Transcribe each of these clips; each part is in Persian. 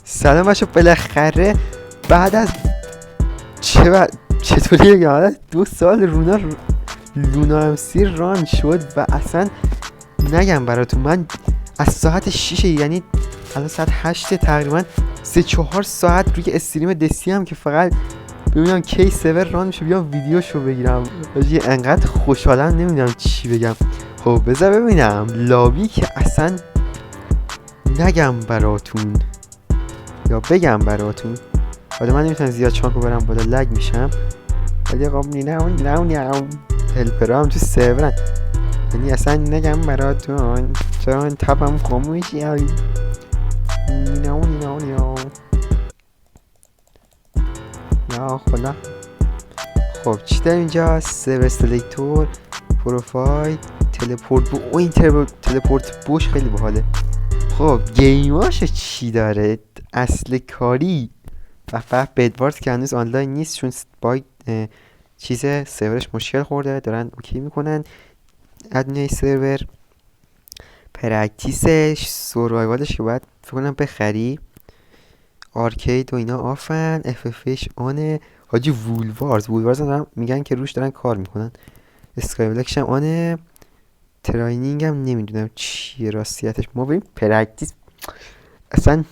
سلام بچه، بالاخره بعد از چطوری بگم 2 سال لونا امسی ران شد و اصلا نگم براتون. من از ساعت 6 یعنی الان ساعت 8 تقریبا 3-4 ساعت روی استریم دستی هم که فقط ببینم کی سیور ران میشه بیام ویدیوشو بگیرم. واجی انقدر خوشحالم نمیدونم چی بگم. خب بذار ببینم لابی که اصلا نگم براتون یا بگم براتون. حالا من نمیتونم زیاد چانکو برم بالا، لگ میشم. ولی قاب نیم هلپرا هم تو سیورن، یعنی اصلا نگم براتون چون تبم خاموشی هایی یا خدا. خب چی داریم اینجا؟ سیور سلیکتور، پروفایل، تلپورت بو. این تلپورت بوش خیلی باحاله. خب گیماش چی داره؟ اصل کاری و بدوارد که هنوز آنلاین نیست چون با چیز سرورش مشکل خورده، دارن اوکی میکنن ادمینای سرور. پرکتیسش، سوروایوالش که باید فکر کنم بخری. آرکید و اینا آفن. FFش آنه. حاجی وولوارز هم میگن که روش دارن کار میکنن. اسکای بلکش هم آنه. تراینینگ هم نمیدونم چیه راستیتش. ما بریم پرکتیس اصلا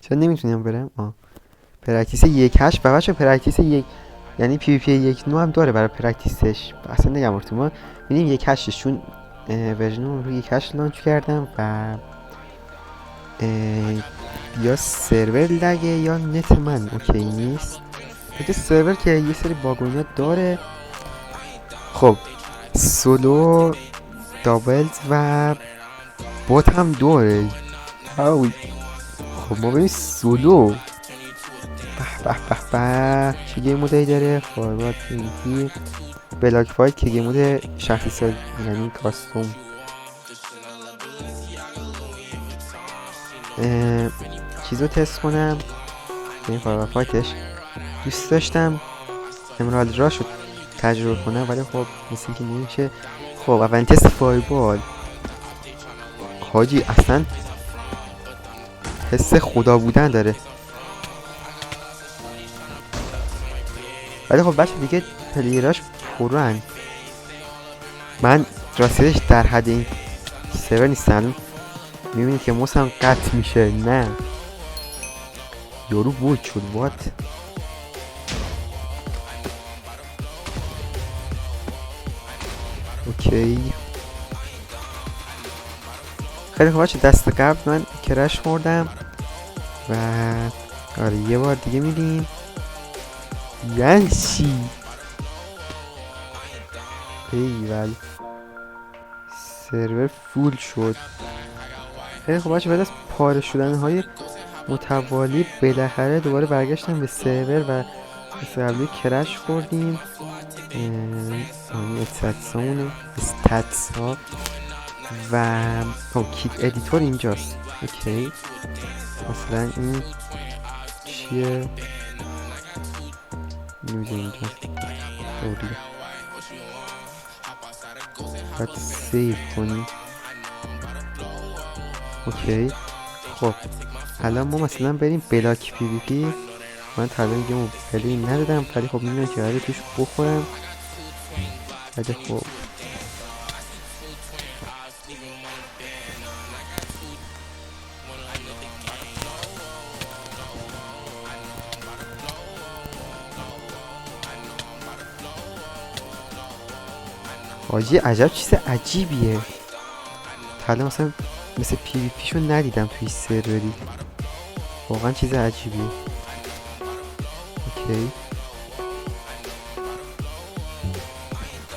چرا نمیتونیم برم. پرکتیس 1.8 و بچه پرکتیس 1 یعنی پی وی پی 1.9 هم داره برای پرکتیسش. اصلا نگم براتون، ما میریم 1.8 چون ورژن رو روی 1.8 لانچ کردم و یا سرور لگه یا نت من اوکی نیست. البته سرور که یه سری باگوینا داره. خب سولو، دابلز و بوت هم داره. خب ما بریم سولو. به چه گیم مودی داره؟ فاروارد پی بلاک فایت که گیم مود شخصی ساز یعنی کاستوم. چیزو تست کنم. این فاروارد فایتش دوست داشتم امرالد را شد تجربه کنم ولی خب مثل اینکه نمیشه. خب اولین تست فایبال. حاجی اصلا حس خدا بودن داره. ولی خب بچه دیگه پلیراش پرن. من راستیش در حد این سرور نیستم. میبینید که موسم قطع میشه. نه یارو بود شد وات. اوکی خیلی خوب بچه. دست قبل من کرش خوردم و آره یه بار دیگه میریم. یعنی چی؟ ایول سرور فول شد. خیلی خوب بچه، بعد از پاره شدن های متوالی بالاخره دوباره برگشتم به سرور و مثل قبلی کرش خوردیم. استاتس ها و کیت ادیتور اینجاست. اوکی مثلا این چیه؟ نمیدونم اینجاست. باید سیو کنیم. اوکی خب الان ما مثلا بریم بلاک پی وی پی. من تا الان دیگه مبتلی ندادم ولی خب میدونم که قراره توش بخورم. ولی خب حاجی عجب چیز عجیبیه. تا الان مثلا مثل پی وی پیشو ندیدم توی سروری. واقعا چیز عجیبیه. اوکی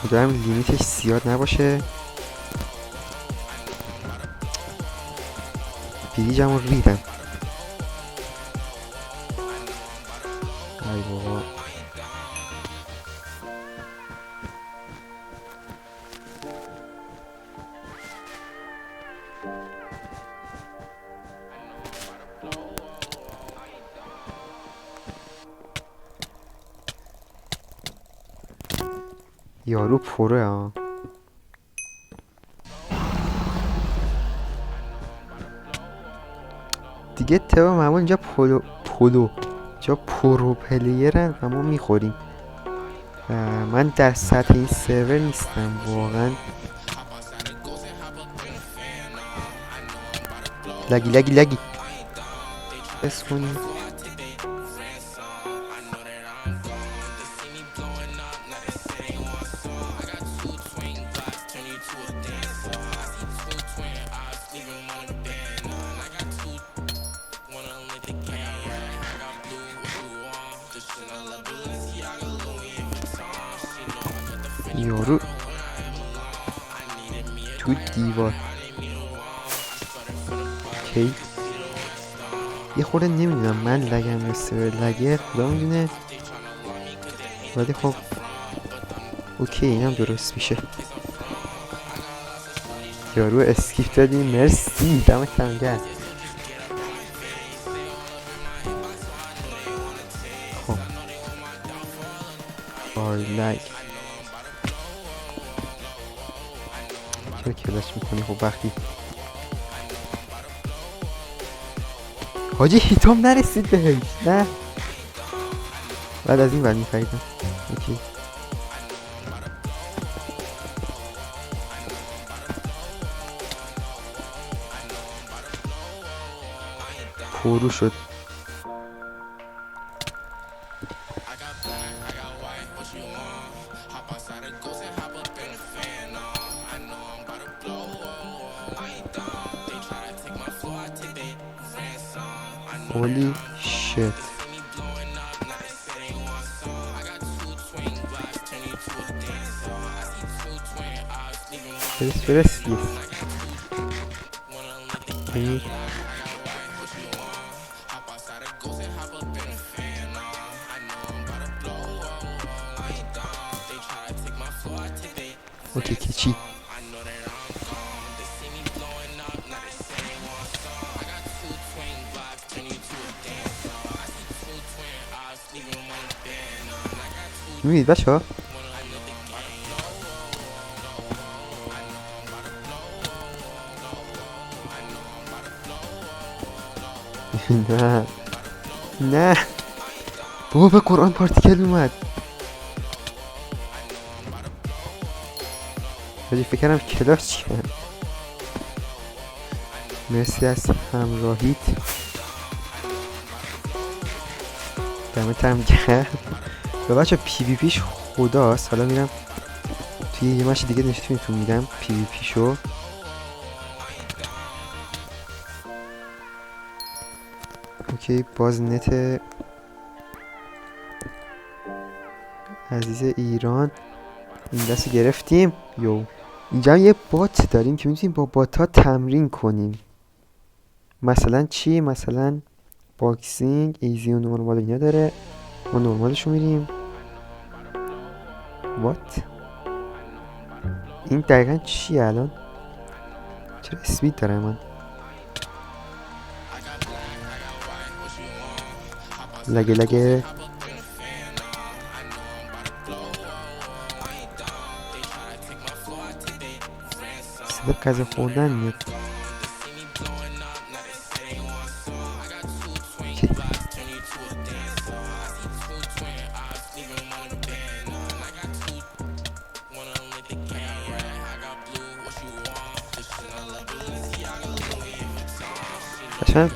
امیدوارم لیمیتش زیاد نباشه. پیریجمو ریدم. ای بابا یارو پره ها. دیگه طبق معمول اینجا پولو اینجا پرو پلیرن و ما میخوریم. من در سطح این سرور نیستم واقعا. لگی بس کنیم. یارو تو دیوار کی یه خورده نمیدونم من لگم یا سرور لگه خدا میدونه، ولی خب اوکی اینم درست میشه. یارو اسکیپ دادی، مرسی دمت گرم گرد. خب لگ چرا کلاش میکنی؟ خب وقتی حاجی هیتام نرسید بهش، نه بعد از این ور میخریدم. اوکی پرو شد. Holy shit. First yes. Okay. اوکی که چی؟ میبینید بچه ها؟ نه نه بابا به قرآن پارتیکل اومد. ولی فکرم کلاس چی کنم. مرسی از همراهیت، دمت هم گرم. و بچه پی وی پیش خداست. حالا میرم توی یه مچ دیگه نشونتون میدم پی وی پیشو. اوکی باز نت عزیز ایران این دست گرفتیم. اینجا یه بات داریم که میتونیم با بات ها تمرین کنیم. مثلا چی؟ مثلا باکسینگ، ایزی و نورمال اینا داره. ما نورمالشو میریم. وات این دقیقا چیه الان؟ چرا اسپید داره من؟ لگه صدا قضا خوردن میاد.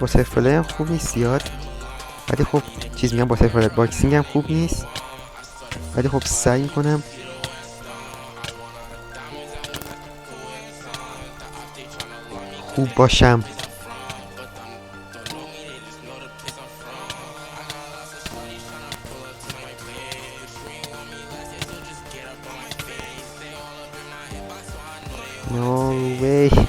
با سلف پلی هم خوب نیست زیاد، ولی خب چیز میگم با سلف پلی باکسینگ هم خوب نیست، ولی خب سعی میکنم خوب باشم. No way.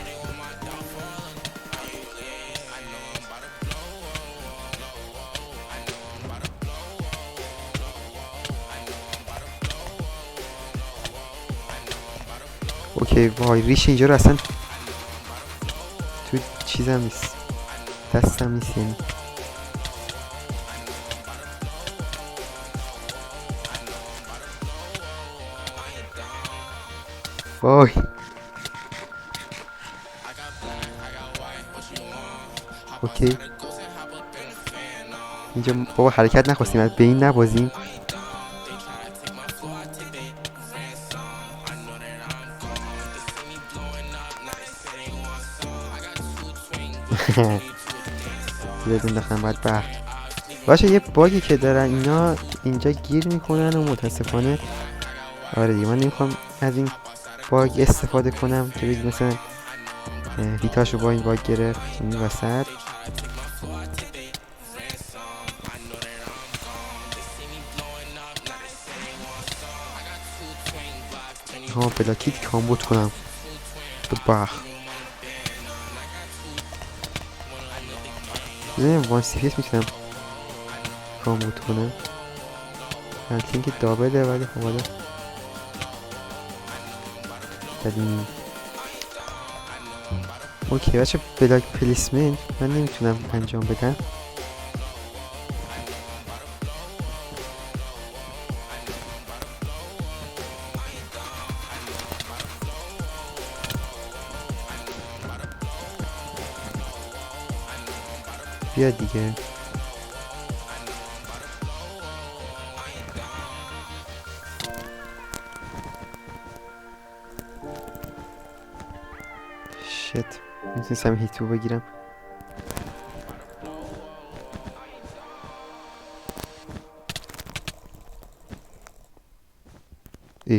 اوکی وای ریش اینجا رو اصلا تو چیزم نیست، دستم نیست یعنی. وای اوکی اینجا بابا حرکت نخواستیم از بین نبازیم. بدون دختن باید باشه. یه باگی که دارن اینا اینجا گیر میکنن و متاسفانه آره دیگه من نمیخوام از این باگ استفاده کنم که بگید مثلا هیتاشو با این باگ گرفت این وسط. بلاکیت کامبوت کنم به بخ بزنیم وان سی پیس میتونم کامبوت کنم. البته که دابله ولی خب حالا بدیم. اوکی بچه بلاک پلیسمنت من نمیتونم انجام بدم. بیا دیگه. شت میتونستم هیتو بگیرم.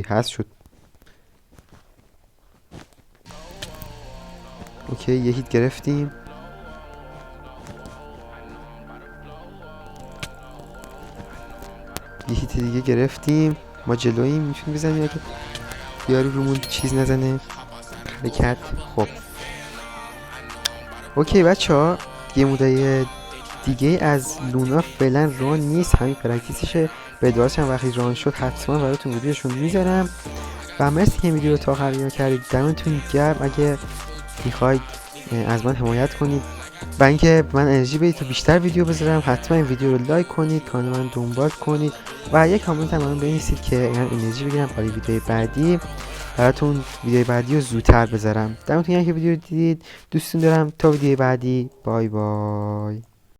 هست شد. اوکی یه هیت گرفتیم. یه هیت دیگه گرفتیم. ما جلوییم میتونیم بزنیم اگه یارو رومون چیز نزنه حرکت. خب اوکی بچه ها یه مدعی دیگه از لونا فعلا ران نیست، همین پرکتیسشه. به دارشم وقتی ران شد حتما براتون ویدیوشون میذارم. و مرسی که این ویدیو رو تا آخر نگاه کردید. دمتون گرم. اگه میخواید از من حمایت کنید و اینکه من انرژی بدید تا بیشتر ویدیو بذارم حتما این ویدیو رو لایک کنید، کانال من دنبال کنید و یک کامنت هم بنویسید که من انرژی بگیرم برای ویدیو بعدی براتون ویدیو بعدی رو زودتر بذارم. دمتون گرم که ویدیو رو دیدید. دوستون دارم. تا ویدیو بعدی. بای بای.